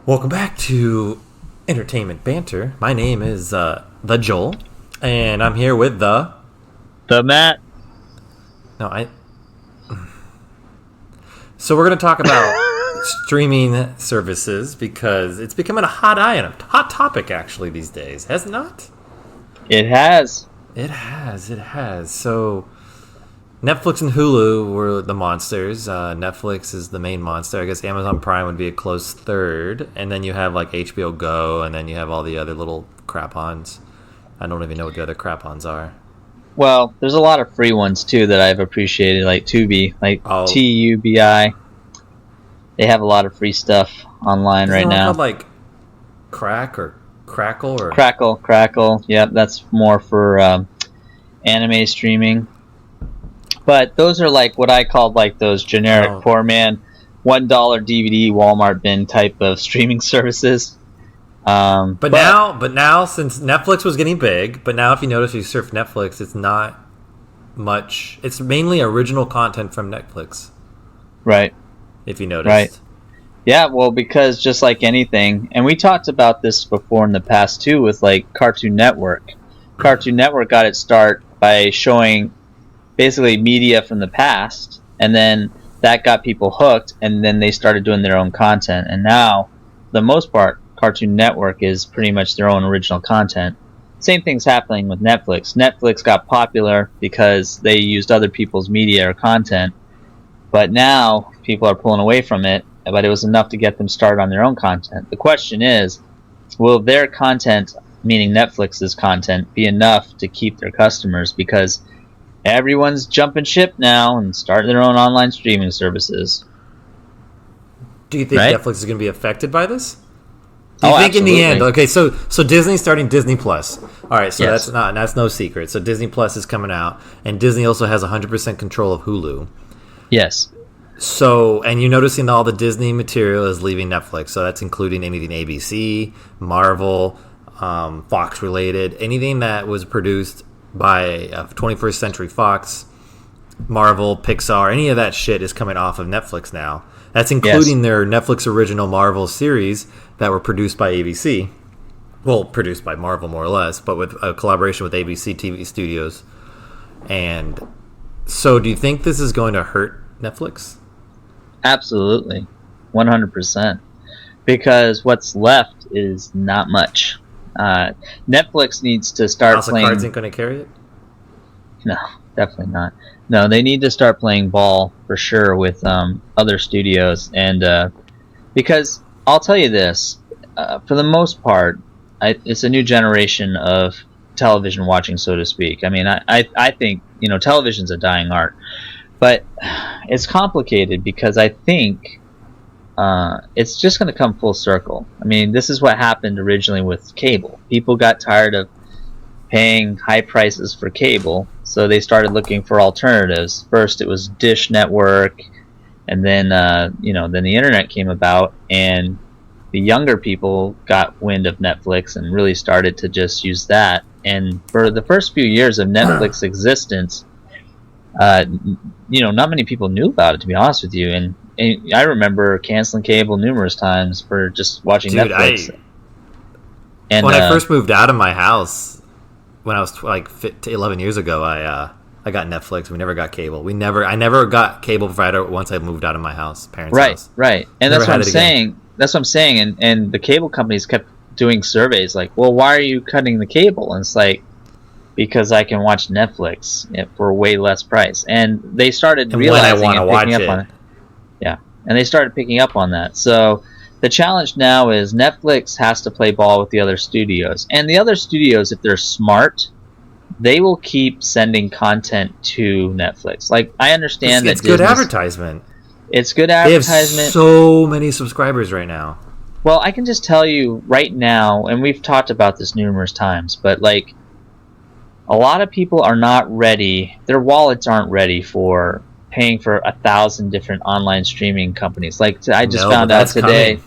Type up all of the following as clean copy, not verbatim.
Welcome back to Entertainment Banter. My name is the Joel, and I'm here with the Matt. No, I. So we're going to talk about streaming services because it's becoming a hot topic actually these days, has it not? It has. It has. So Netflix and Hulu were the monsters. Netflix is the main monster. I guess Amazon Prime would be a close third. And then you have like HBO Go, and then you have all the other little crap-ons. I don't even know what the other crap-ons are. Well, there's a lot of free ones too that I've appreciated, like Tubi, Tubi. They have a lot of free stuff online right now. Called like Crack or Crackle or Crackle. Yep, that's more for anime streaming. But those are like what I called like those generic poor man $1 DVD Walmart bin type of streaming services. But now since Netflix was getting big, but now if you notice you surf Netflix, it's not much. It's mainly original content from Netflix. Right. If you noticed. Right. Yeah, well, because just like anything, and we talked about this before in the past too with like Cartoon Network. Cartoon Network got its start by showing basically media from the past, and then that got people hooked, and then they started doing their own content. And now, for the most part, Cartoon Network is pretty much their own original content. Same thing's happening with Netflix. Netflix got popular because they used other people's media or content, but now people are pulling away from it, but it was enough to get them started on their own content. The question is, will their content, meaning Netflix's content, be enough to keep their customers? Because everyone's jumping ship now and starting their own online streaming services. Do you think Netflix is going to be affected by this? Do you think absolutely. in the end? Okay, so Disney's starting Disney Plus. All right, so Yes. that's no secret. So Disney Plus is coming out, and Disney also has 100% control of Hulu. Yes. So, and you're noticing all the Disney material is leaving Netflix. So that's including anything ABC, Marvel, Fox related, anything that was produced by 21st Century Fox, Marvel, Pixar, any of that shit is coming off of Netflix now. That's including their Netflix original Marvel series that were produced by ABC. Well, produced by Marvel more or less, but with a collaboration with ABC TV Studios. And so do you think this is going to hurt Netflix? Absolutely. 100%. Because what's left is not much. Netflix needs to start House playing... of Cards ain't going to carry it? No, definitely not. No, they need to start playing ball for sure with other studios, and because I'll tell you this, for the most part, it's a new generation of television watching, so to speak. I mean, I think television's a dying art, but it's complicated because I think it's just going to come full circle. I mean, this is what happened originally with cable. People got tired of paying high prices for cable, so they started looking for alternatives. First, it was Dish Network, and then then the internet came about, and the younger people got wind of Netflix and really started to just use that. And for the first few years of Netflix existence, not many people knew about it, to be honest with you. And I remember canceling cable numerous times for just watching Netflix. When I first moved out of my house, when I was like 11 years ago, I got Netflix. We never got cable. I never got cable provider once I moved out of my house, parents' house. Right. And that's what I'm saying. That's what I'm saying. And the cable companies kept doing surveys like, well, why are you cutting the cable? And it's like, because I can watch Netflix for way less price. And they started realizing and picking up on it. Yeah. And they started picking up on that. So the challenge now is Netflix has to play ball with the other studios. And the other studios, if they're smart, they will keep sending content to Netflix. Like, I understand that it's good advertisement. It's good advertisement. They have so many subscribers right now. Well, I can just tell you right now, and we've talked about this numerous times, but like, a lot of people are not ready. Their wallets aren't ready for paying for 1,000 different online streaming companies. Like, I just found out today. Coming.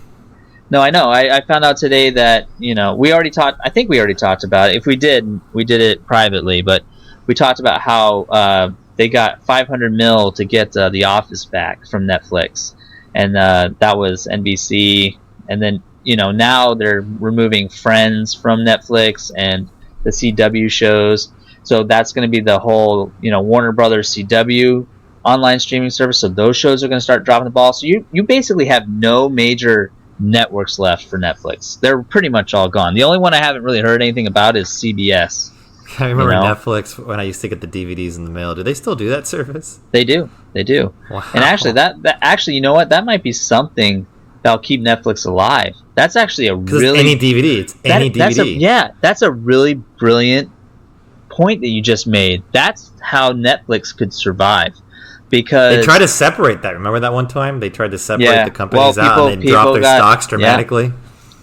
No, I know. I found out today that we already talked. I think we already talked about it. If we did it privately. But we talked about how they got $500 million to get The Office back from Netflix, and that was NBC. And then now they're removing Friends from Netflix and the CW shows. So that's going to be the whole, Warner Brothers CW online streaming service. So those shows are going to start dropping the ball. So you basically have no major networks left for Netflix. They're pretty much all gone. The only one I haven't really heard anything about is CBS. I remember Netflix when I used to get the DVDs in the mail. Do they still do that service? They do. Wow. And actually, that actually, you know what? That might be something that'll keep Netflix alive. That's actually a really any DVD. It's any DVD. That's a really brilliant point that you just made. That's how Netflix could survive. Because they tried to separate that. Remember that one time they tried to separate the companies out and they dropped their stocks dramatically.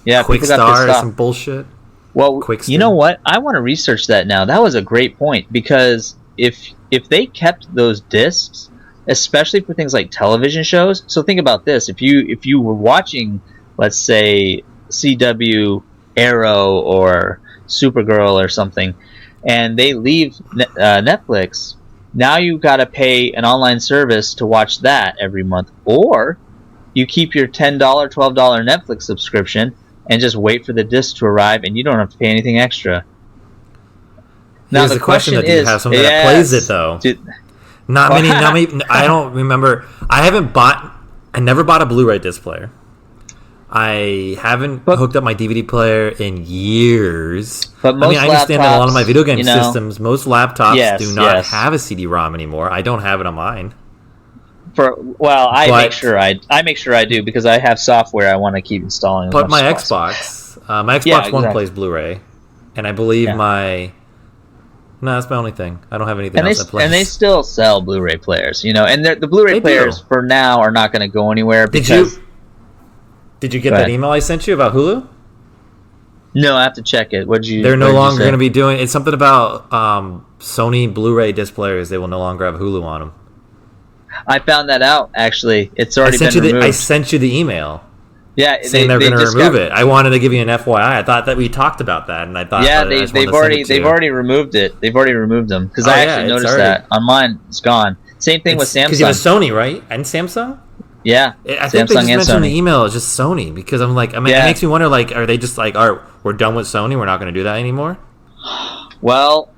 Yeah, Quick Star or some bullshit. Well, you know what? I want to research that now. That was a great point, because if they kept those discs, especially for things like television shows. So think about this: if you were watching, let's say, CW, Arrow, or Supergirl or something, and they leave Netflix, now you got to pay an online service to watch that every month, or you keep your $10, $12 Netflix subscription and just wait for the disc to arrive, and you don't have to pay anything extra. Now the question is, do you have something that plays it though? Not many. I don't remember. I never bought a Blu-ray disc player. I haven't hooked up my DVD player in years. But most I understand that a lot of my video game systems, most laptops do not have a CD-ROM anymore. I don't have it on mine. I make sure I do, because I have software I want to keep installing. But my Xbox One plays Blu-ray, and I believe that's my only thing. I don't have anything else that plays. And they still sell Blu-ray players, and the Blu-ray players for now are not going to go anywhere. Because Did you get that email I sent you about Hulu? No, I have to check it. They're no longer going to be doing. It's something about Sony Blu-ray disc players. They will no longer have Hulu on them. I found that out, actually. It's already been removed. I sent you the email. Yeah, saying they're going to remove it. I wanted to give you an FYI. I thought that we talked about that, and I thought they've already removed it. They've already removed them, because I actually noticed that on mine. It's gone. Same thing with Samsung. Because you have Sony, right, and Samsung. Yeah, I think they just mentioned the email is just Sony, because I'm like, it makes me wonder, like, are they just like, all right, we're done with Sony, we're not going to do that anymore? Well,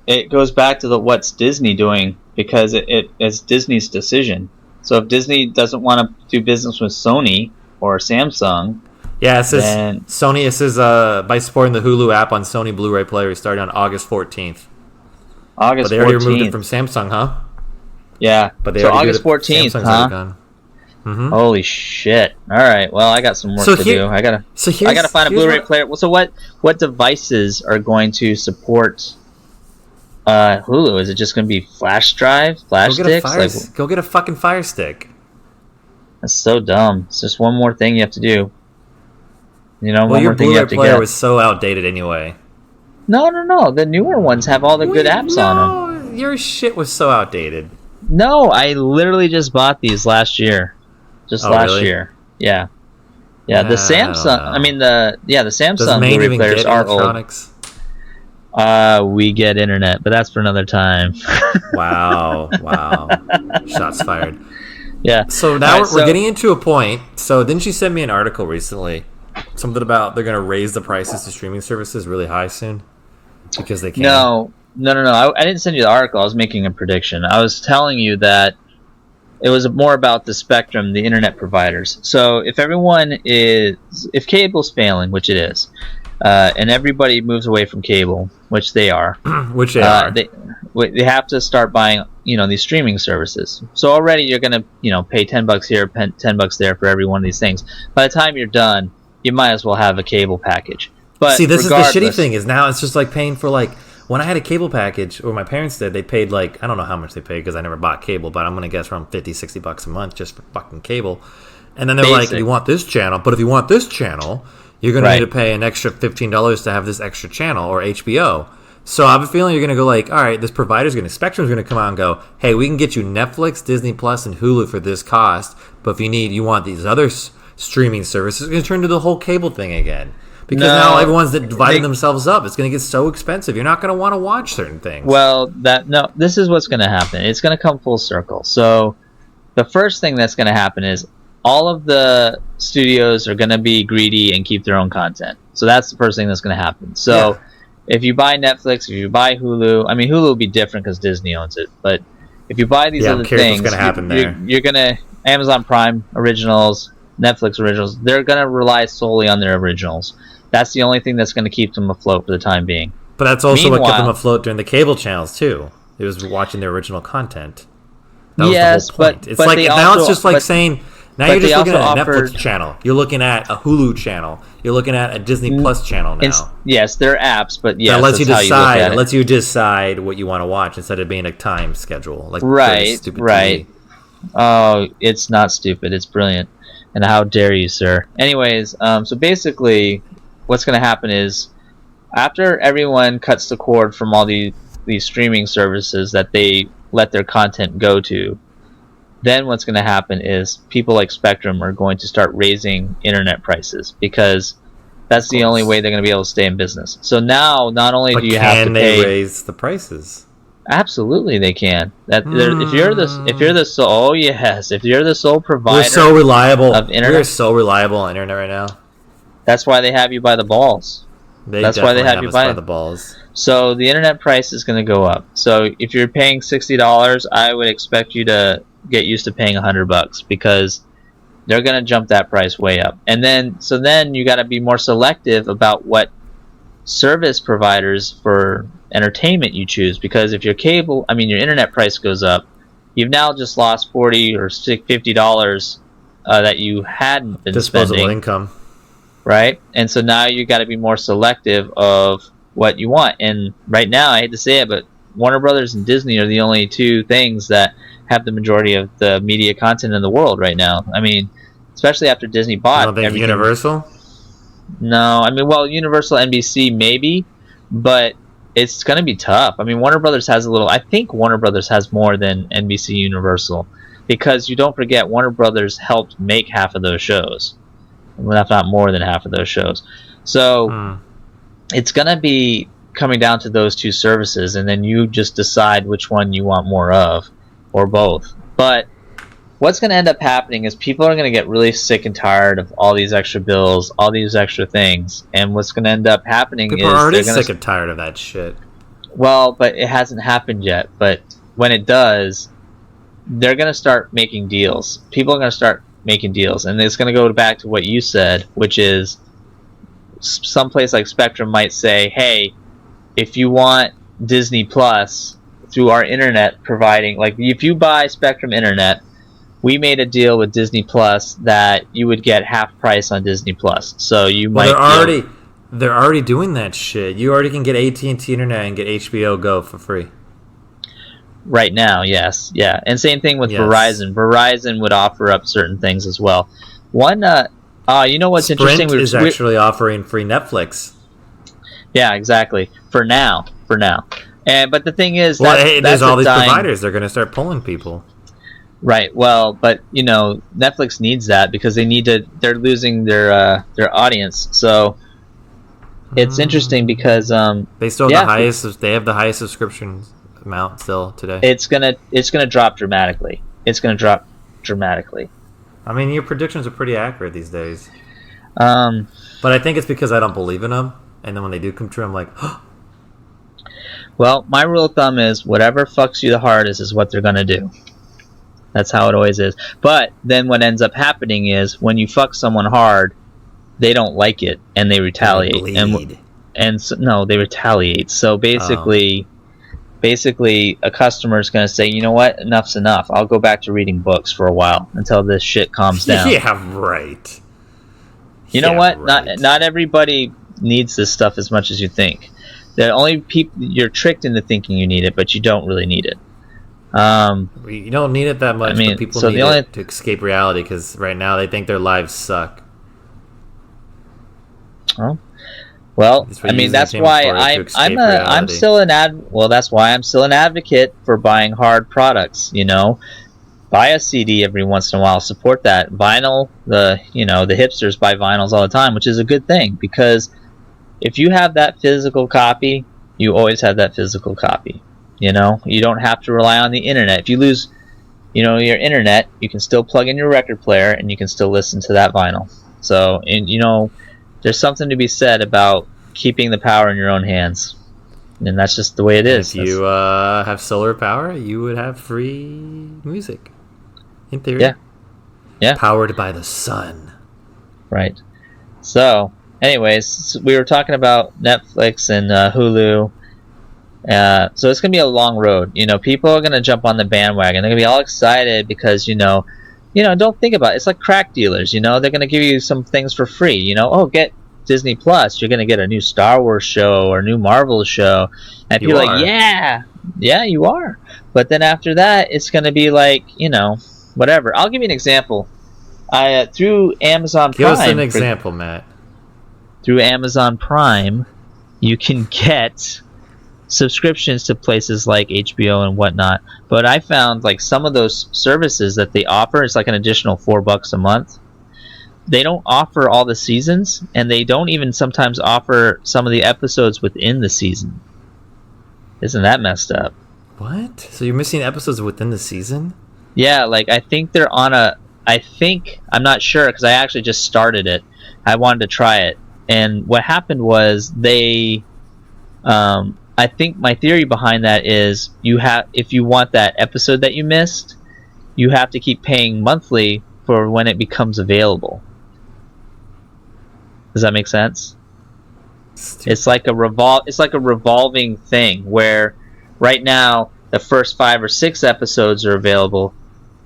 it goes back to what's Disney doing, because it's Disney's decision. So if Disney doesn't want to do business with Sony or Samsung, it says Sony. It says by supporting the Hulu app on Sony Blu-ray players starting on August 14th. But they already removed it from Samsung, huh? Yeah, but they August 14th, huh? Mm-hmm. Holy shit! All right, well, I got some work to do. I gotta find a Blu-ray player. So what devices are going to support Hulu? Is it just going to be flash drive, sticks? Go get a fucking Fire Stick. That's so dumb. It's just one more thing you have to do. Well, your Blu-ray player was so outdated anyway. No. The newer ones have all the good apps on them. Your shit was so outdated. No, I literally just bought these last year. Last year. Yeah. Yeah, the Samsung, the Samsung Blu-ray players are old. We get internet, but that's for another time. Wow. Shots fired. Yeah. So now we're getting into a point. So didn't you send me an article recently? Something about they're going to raise the prices to streaming services really high soon? Because they can. No. I didn't send you the article. I was making a prediction. I was telling you that it was more about the spectrum, the internet providers. So if cable's failing, which it is, and everybody moves away from cable, which they are, they have to start buying, these streaming services. So already you're going to, pay $10 here, $10 there for every one of these things. By the time you're done, you might as well have a cable package. But see, this is the shitty thing is now it's just like paying for when I had a cable package, or my parents did, they paid I don't know how much they paid because I never bought cable, but I'm going to guess around $50-$60 a month just for fucking cable. And then they're like, you want this channel, but if you want this channel, you're going to need to pay an extra $15 to have this extra channel or HBO. So I have a feeling you're going to go all right, this provider's going to, Spectrum's going to come out and go, hey, we can get you Netflix, Disney Plus, and Hulu for this cost, but if you want these other streaming services, it's going to turn to the whole cable thing again. Because now everyone's dividing themselves up. It's going to get so expensive. You're not going to want to watch certain things. Well, this is what's going to happen. It's going to come full circle. So the first thing that's going to happen is all of the studios are going to be greedy and keep their own content. So that's the first thing that's going to happen. So if you buy Netflix, if you buy Hulu, I mean, Hulu will be different because Disney owns it. But if you buy these other things, what's gonna happen there. You're going to Amazon Prime originals, Netflix originals. They're going to rely solely on their originals. That's the only thing that's going to keep them afloat for the time being. But that's also what kept them afloat during the cable channels too. It was watching their original content. That was the whole point. It's like now it's just like saying now you're just looking at a Netflix channel. You're looking at a Hulu channel. You're looking at a Disney Plus channel now. Yes, they're apps, but yes, that lets you decide. It lets you decide what you want to watch instead of being a time schedule. Like right. TV. Oh, it's not stupid. It's brilliant. And how dare you, sir? Anyways, so basically, what's going to happen is after everyone cuts the cord from all these streaming services that they let their content go to, then what's going to happen is people like Spectrum are going to start raising internet prices because that's the only way they're going to be able to stay in business. So now, not only do you have to pay, can they raise the prices? Absolutely, they can. If you're the sole provider, we're so reliable of internet. We're so reliable on internet right now. That's why they have you by the balls. That's why they have you by the balls. So the internet price is going to go up. So if you're paying $60, I would expect you to get used to paying $100 because they're going to jump that price way up. And then you got to be more selective about what service providers for entertainment you choose, because if your internet price goes up, you've now just lost $40 or $50 that you hadn't been disposable spending. Income. Right? And so now you got to be more selective of what you want. And right now, I hate to say it, but Warner Brothers and Disney are the only two things that have the majority of the media content in the world right now. I mean, especially after Disney bought. You don't think Universal? No, I mean, well, Universal, NBC maybe, but it's going to be tough. I mean, I think Warner Brothers has more than NBC Universal, because you don't forget Warner Brothers helped make half of those shows. Well, if not more than half of those shows. So it's going to be coming down to those two services, and then you just decide which one you want more of, or both. But what's going to end up happening is people are going to get really sick and tired of all these extra bills, all these extra things, and what's going to end up happening people are already sick and tired of that shit. Well, but it hasn't happened yet. But when it does, they're going to start making deals. People are going to start making deals, and it's going to go back to what you said, which is someplace like Spectrum might say, hey, if you want Disney Plus through our internet providing, like if you buy Spectrum Internet, we made a deal with Disney Plus that you would get half price on Disney Plus. So you might they're already doing that shit. You already can get AT&T Internet and get HBO Go for free. Right now, yes. Yeah. And same thing with Verizon. Verizon would offer up certain things as well. One, you know what's Sprint interesting? Is actually offering free Netflix. Yeah, exactly. For now. But the thing is, there's all these providers. They're going to start pulling people. Right. Well, but Netflix needs that because they're losing their audience. So it's interesting because they still have the highest. They have the highest subscription amount still today. It's gonna drop dramatically. I mean, your predictions are pretty accurate these days. But I think it's because I don't believe in them, and then when they do come true, I'm like, well, my rule of thumb is whatever fucks you the hardest is what they're gonna do. That's how it always is. But then what ends up happening is when you fuck someone hard, they don't like it and they retaliate. They retaliate. So basically, a customer is going to say, you know what, enough's enough. I'll go back to reading books for a while until this shit calms down. Yeah, right. You know what? Right. Not everybody needs this stuff as much as you think. The only people you're tricked into thinking you need it, but you don't really need it. You don't need it that much, but people need it to escape reality because right now they think their lives suck. Well, I mean that's why I'm still an advocate for buying hard products. Buy a CD every once in a while. Support that vinyl. The hipsters buy vinyls all the time, which is a good thing because if you have that physical copy, you always have that physical copy. You don't have to rely on the internet. If you lose your internet, you can still plug in your record player and you can still listen to that vinyl. So, and there's something to be said about keeping the power in your own hands, and that's just the way it And is. if you have solar power, you would have free music, in theory. Yeah. Powered by the sun. Right. So, anyways, we were talking about Netflix and Hulu. So it's gonna be a long road. People are gonna jump on the bandwagon. They're gonna be all excited because don't think about it. It's like crack dealers. They're gonna give you some things for free. Get Disney Plus. You're gonna get a new Star Wars show or a new Marvel show, and people are like, yeah, you are. But then after that, it's gonna be like, whatever. I'll give you an example. Through Amazon Prime. Give us an example, Matt. Through Amazon Prime, you can get subscriptions to places like HBO and whatnot. But I found like some of those services that they offer, it's like an additional $4 a month. They don't offer all the seasons, and they don't even sometimes offer some of the episodes within the season. Isn't that messed up? What? So you're missing episodes within the season? Yeah, like I think they're on I'm not sure because I actually just started it. I wanted to try it. And what happened was I think my theory behind that is if you want that episode that you missed, you have to keep paying monthly for when it becomes available. Does that make sense? It's like a revolving thing where right now the first 5 or 6 episodes are available,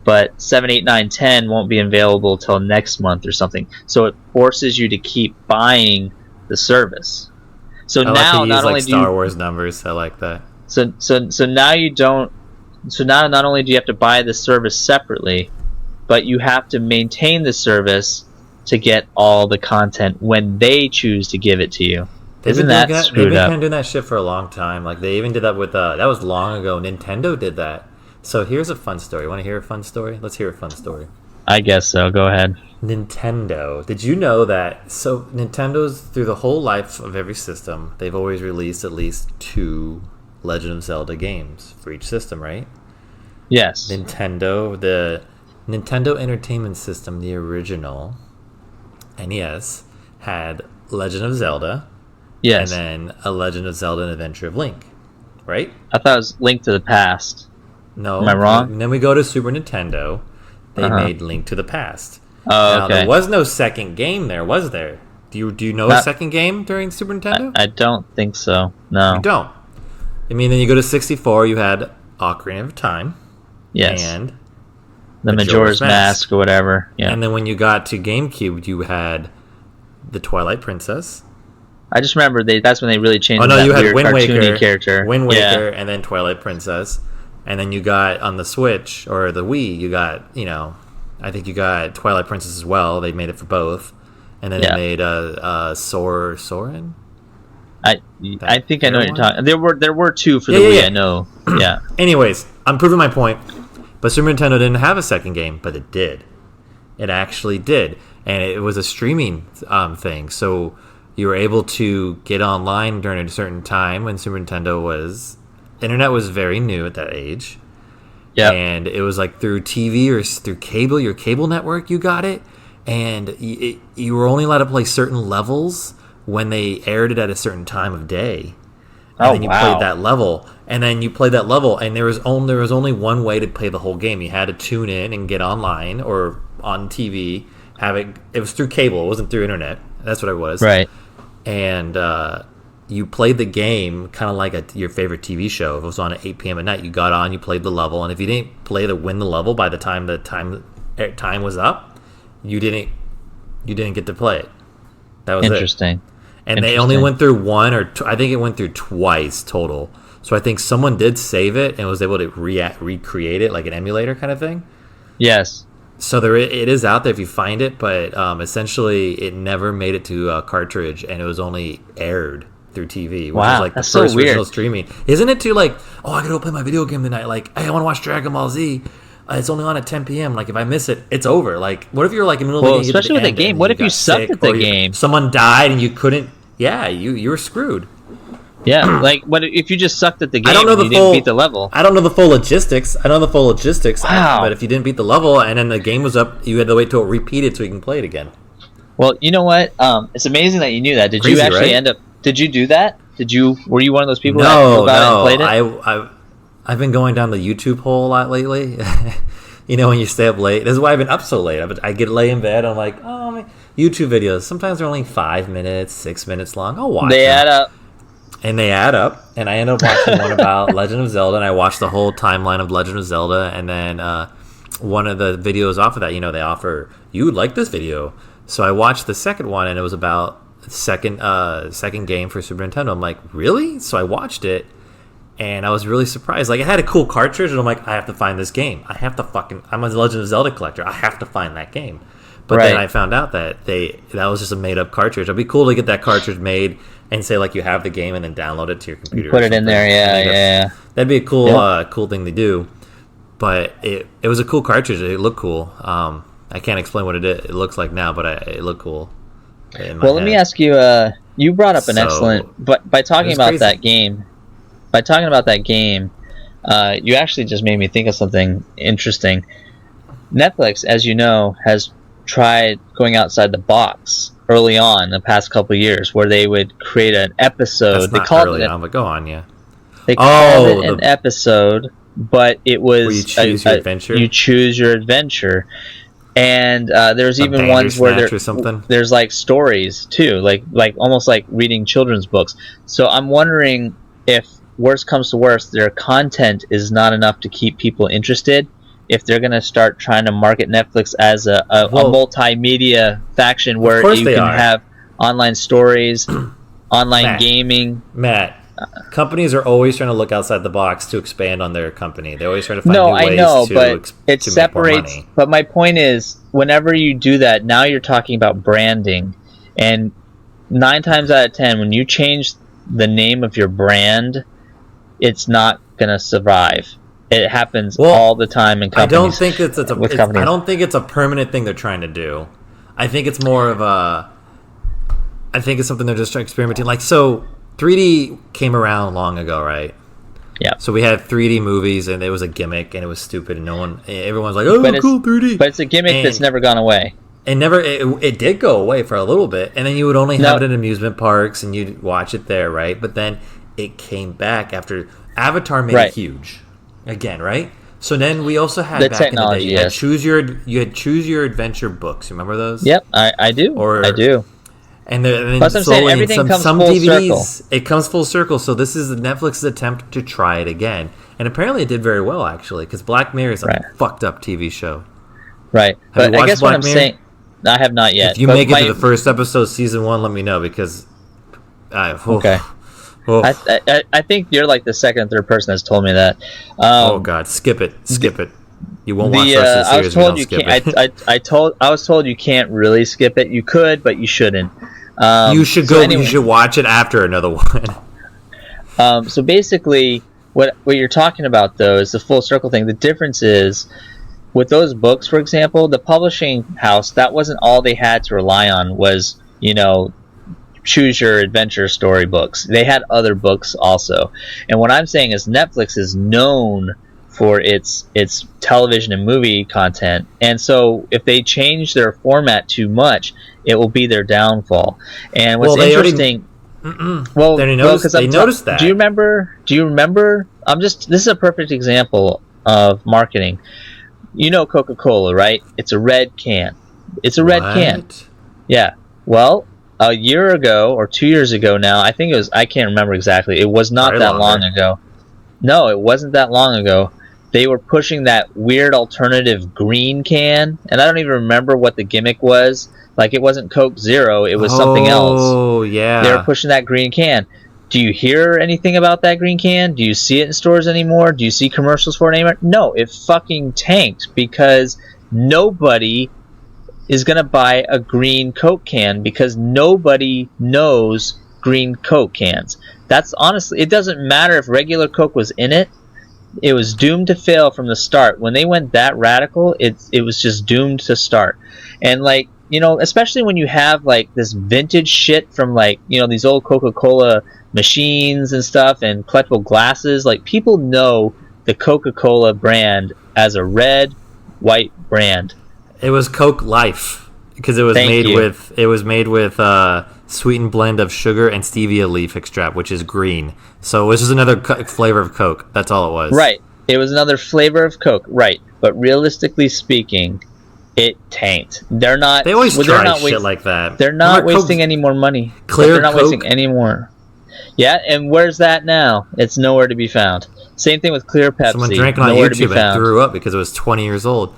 but 7, 8, 9, 10 won't be available till next month or something. So it forces you to keep buying the service. So I now like not only do Star Wars numbers, I like that. So now you don't. So now not only do you have to buy the service separately, but you have to maintain the service to get all the content when they choose to give it to you. Isn't that screwed up? They've been doing that shit for a long time. Like they even did that with that was long ago. Nintendo did that. So here's a fun story. Want to hear a fun story? Let's hear a fun story. I guess so. Go ahead. Nintendo. Did you know that? So Nintendo's through the whole life of every system, they've always released at least 2 Legend of Zelda games for each system, right? Yes. The Nintendo Entertainment System, the original NES, had Legend of Zelda. Yes. And then a Legend of Zelda and Adventure of Link, right? I thought it was Link to the Past. No. Am I wrong? And then we go to Super Nintendo. They made Link to the Past. Oh, now, okay. there was no second game there, was there? Do you know a second game during Super Nintendo? I don't think so. No. You don't. I mean, then you go to 64, you had Ocarina of Time. Yes. And the Majora's Mask or whatever. Yeah. And then when you got to GameCube, you had the Twilight Princess. I just remember that's when they really changed. Oh no, that you had weird Wind cartoony Waker, character. Wind Waker, and then Twilight Princess, and then you got on the Switch or the Wii, you got I think you got Twilight Princess as well. They made it for both, and then they made Soren. I think I know what you're talking. There were 2 for the Wii. Yeah. I know. Yeah. Anyways, I'm proving my point. But Super Nintendo didn't have a second game, but it did. It actually did, and it was a streaming thing. So you were able to get online during a certain time when Super Nintendo internet was very new at that age. Yeah. And it was like through TV or through cable, your cable network, you got it. And you were only allowed to play certain levels when they aired it at a certain time of day. And then you played that level. And then you played that level, and there was only one way to play the whole game. You had to tune in and get online or on TV. It was through cable. It wasn't through internet. That's what it was. Right. And you played the game kind of like your favorite TV show. If it was on at 8 p.m. at night, you got on, you played the level, and if you didn't win the level by the time time was up, you didn't get to play it. That was interesting. And they only went through one or I think it went through twice total. So I think someone did save it and was able to recreate it like an emulator kind of thing. Yes. So it is out there if you find it, but essentially it never made it to a cartridge, and it was only aired through TV. Which wow, is like that's the first so weird. original streaming. Isn't it too like, oh, I gotta go play my video game tonight. Like, hey, I want to watch Dragon Ball Z. It's only on at 10 p.m. Like, if I miss it, it's over. Like, what if you're like in the middle of the game? Especially with a game. What if you sucked at the game? Someone died and you couldn't. Yeah, you were screwed. Yeah, like what if you just sucked at the I game don't know and the you didn't full. beat the level? I don't know the full logistics. I know the full logistics. Wow. But if you didn't beat the level and then the game was up, you had to wait till it repeated so you can play it again. Well, you know what? It's amazing that you knew that. Did you Crazy, actually right? end up? Did you do that? Were you one of those people that knew No, about it and no. played it? I've been going down the YouTube hole a lot lately. You know, when you stay up late. This is why I've been up so late. I get lay in bed. I'm like, oh, man. YouTube videos. Sometimes they're only 5 minutes, 6 minutes long. I'll watch They them. add up. And they add up. And I ended up watching one about Legend of Zelda. And I watched the whole timeline of Legend of Zelda. And then one of the videos off of that, they offer, you would like this video. So I watched the second one, and it was about second game for Super Nintendo. I'm like, really? So I watched it. And I was really surprised. Like, it had a cool cartridge, and I'm like, I have to find this game. I'm a Legend of Zelda collector. I have to find that game. But then I found out that that was just a made-up cartridge. It'd be cool to get that cartridge made and say, like, you have the game and then download it to your computer. Put it in there, yeah. That'd be a cool thing to do. But it was a cool cartridge. It looked cool. I can't explain what it looks like now, but it looked cool. Well, let me ask you, you brought up an excellent... But by talking about that game... you actually just made me think of something interesting. Netflix, as you know, has tried going outside the box early on the past couple of years, where they would create an episode. That's not early on, but go on, yeah. They called it an episode, but it was where you choose your adventure. You choose your adventure, and there's even ones where there's like stories too, like almost like reading children's books. So I'm wondering if worst comes to worst, their content is not enough to keep people interested. If they're going to start trying to market Netflix as a multimedia faction where you can have online stories, online gaming. Matt, companies are always trying to look outside the box to expand on their company. They always try to find new ways to make more money. But my point is, whenever you do that, now you're talking about branding. And 9 times out of 10, when you change the name of your brand, it's not going to survive. It happens all the time in companies. I don't think I don't think it's a permanent thing they're trying to do. I think it's more of I think it's something they're just experimenting. Like, so 3D came around long ago, right? Yeah. So we had 3D movies, and it was a gimmick, and it was stupid, and everyone's like, "Oh, cool 3D." But it's a gimmick that's never gone away. It did go away for a little bit, and then you would only have it in amusement parks, and you'd watch it there, right? But then it came back after Avatar made it huge again, right? So then we also had back in the day, you had choose your adventure books. You remember those? Yep, I do. I do. And then Plus, I'm saying everything comes full DVDs, circle. It comes full circle. So this is Netflix's attempt to try it again, and apparently it did very well, actually, because Black Mirror is a fucked up TV show. Right, but I guess what I'm saying, I have not yet. If you make it to the first episode, season 1, let me know, because okay. I think you're like the second or third person that's told me that. Oh God, skip it. You won't watch the rest of the series. I was told you can't really skip it. You could, but you shouldn't. You should go. Anyway. You should watch it after another one. So basically, what you're talking about though is the full circle thing. The difference is with those books, for example, the publishing house, that wasn't all they had to rely on. Was choose your adventure story books. They had other books also. And what I'm saying is Netflix is known for its television and movie content, and so if they change their format too much, it will be their downfall. And what's interesting, they noticed that. Do you remember? This is a perfect example of marketing. Coca-Cola, right? It's a red can. Red can. Yeah. Well, a year ago or 2 years ago now, I think it was. I can't remember exactly. It was not that long ago. No, it wasn't that long ago. They were pushing that weird alternative green can, and I don't even remember what the gimmick was. Like, it wasn't Coke Zero, it was something else. Oh, yeah. They were pushing that green can. Do you hear anything about that green can? Do you see it in stores anymore? Do you see commercials for it anymore? No, it fucking tanked because nobody is going to buy a green Coke can because nobody knows green Coke cans. That's honestly, it doesn't matter if regular Coke was in it. It was doomed to fail from the start. When they went that radical, it was just doomed to start. And like especially when you have like this vintage shit from like these old Coca-Cola machines and stuff and collectible glasses. Like people know the Coca-Cola brand as a red, white brand. It was Coke Life because it was made with sweetened blend of sugar and stevia leaf extract, which is green. So it was just another flavor of Coke. That's all it was. Right. It was another flavor of Coke. Right. But realistically speaking, it tanked. They're not. They always try shit like that. They're not wasting any more money. They're not wasting any more. Yeah, and where's that now? It's nowhere to be found. Same thing with Clear Pepsi. Someone drank it on YouTube and threw up because it was 20 years old.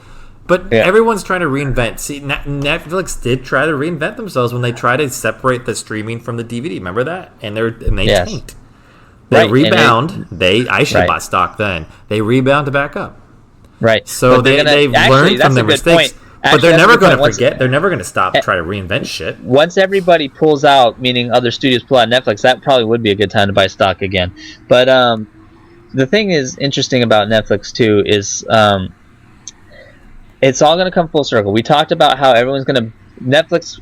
But everyone's trying to reinvent. See, Netflix did try to reinvent themselves when they tried to separate the streaming from the DVD. Remember that? And they tanked. They rebound. I should have bought stock then. They rebound to back up. Right. So they've learned from their mistakes. But they're never going to forget. They're never going to stop trying to reinvent shit. Once everybody pulls out, meaning other studios pull out Netflix, that probably would be a good time to buy stock again. But the thing is interesting about Netflix too is it's all going to come full circle. We talked about how Netflix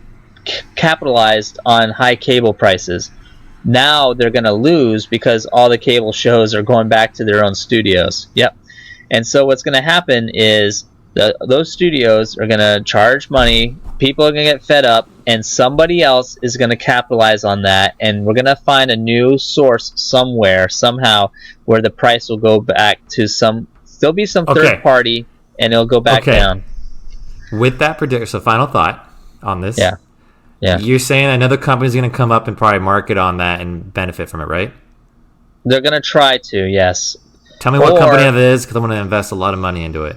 capitalized on high cable prices. Now they're going to lose because all the cable shows are going back to their own studios. Yep. And so what's going to happen is those studios are going to charge money, people are going to get fed up, and somebody else is going to capitalize on that, and we're going to find a new source somewhere, somehow, where the price will go back to there'll be some third party, and it'll go back down. With that prediction, so final thought on this. Yeah. You're saying another company's going to come up and probably market on that and benefit from it, right? They're going to try to, yes. Tell me what company it is, because I'm going to invest a lot of money into it.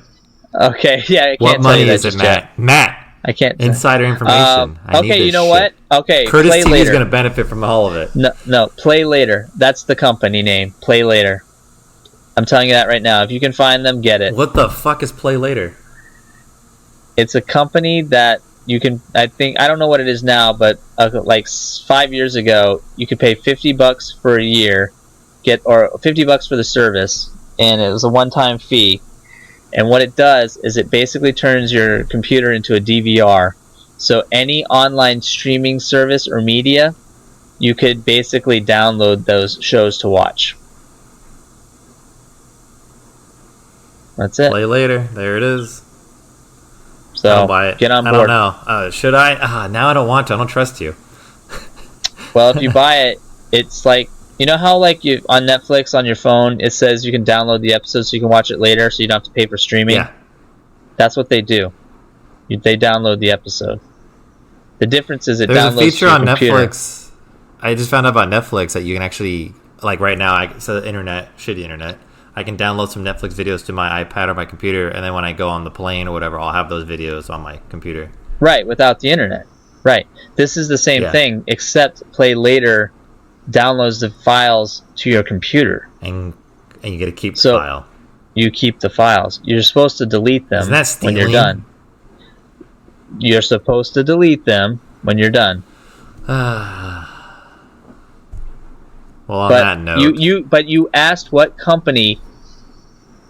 Okay, yeah, I can't what money is it, Matt? Matt, I can't. Insider information. I need this you know shit. what? Okay, Curtis Play TV Later is going to benefit from all of it. No, Play Later. That's the company name. Play Later. I'm telling you that right now. If you can find them, get it. What the fuck is Play Later? It's a company that you can. I don't know what it is now, but like 5 years ago, you could pay $50 for a year, or $50 for the service, and it was a one-time fee. And what it does is it basically turns your computer into a DVR. So any online streaming service or media, you could basically download those shows to watch. That's it. Play Later. There it is. So I'll buy it. Get on board. I don't know. Should I? Now I don't want to. I don't trust you. Well, if you buy it, it's like, you know how like you on Netflix on your phone it says you can download the episode so you can watch it later, so you don't have to pay for streaming. Yeah. That's what they do. They download the episode. The difference is There's downloads a feature to your on computer. Netflix. I just found out about Netflix that you can actually, like right now, shitty internet. I can download some Netflix videos to my iPad or my computer, and then when I go on the plane or whatever, I'll have those videos on my computer. Right, without the internet. Right. This is the same thing, except Play Later downloads the files to your computer. And you get to keep the file. You keep the files. You're supposed to delete them when you're done. You're supposed to delete them when you're done. Well, on that note, but you asked what company,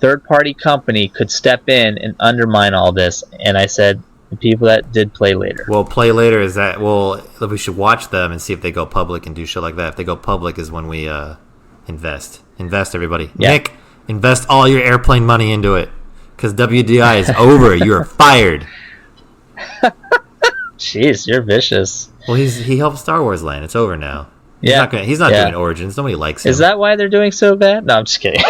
third-party company, could step in and undermine all this, and I said the people that did Play Later. Well, Play Later is that. Well, we should watch them and see if they go public and do shit like that. If they go public, is when we invest. Invest, everybody. Yeah. Nick, invest all your airplane money into it, because WDI is over. You are fired. Jeez, you're vicious. Well, he helped Star Wars land. It's over now. He's not doing Origins. Nobody likes him. Is that why they're doing so bad? No, I'm just kidding.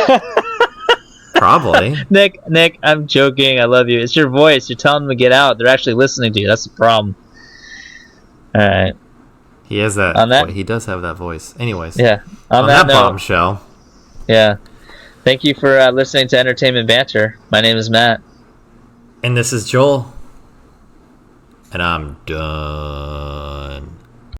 Probably. Nick, I'm joking. I love you. It's your voice. You're telling them to get out. They're actually listening to you. That's the problem. All right. He has that. He does have that voice. Anyways. Yeah. On that bombshell. Yeah. Thank you for listening to Entertainment Banter. My name is Matt. And this is Joel. And I'm done.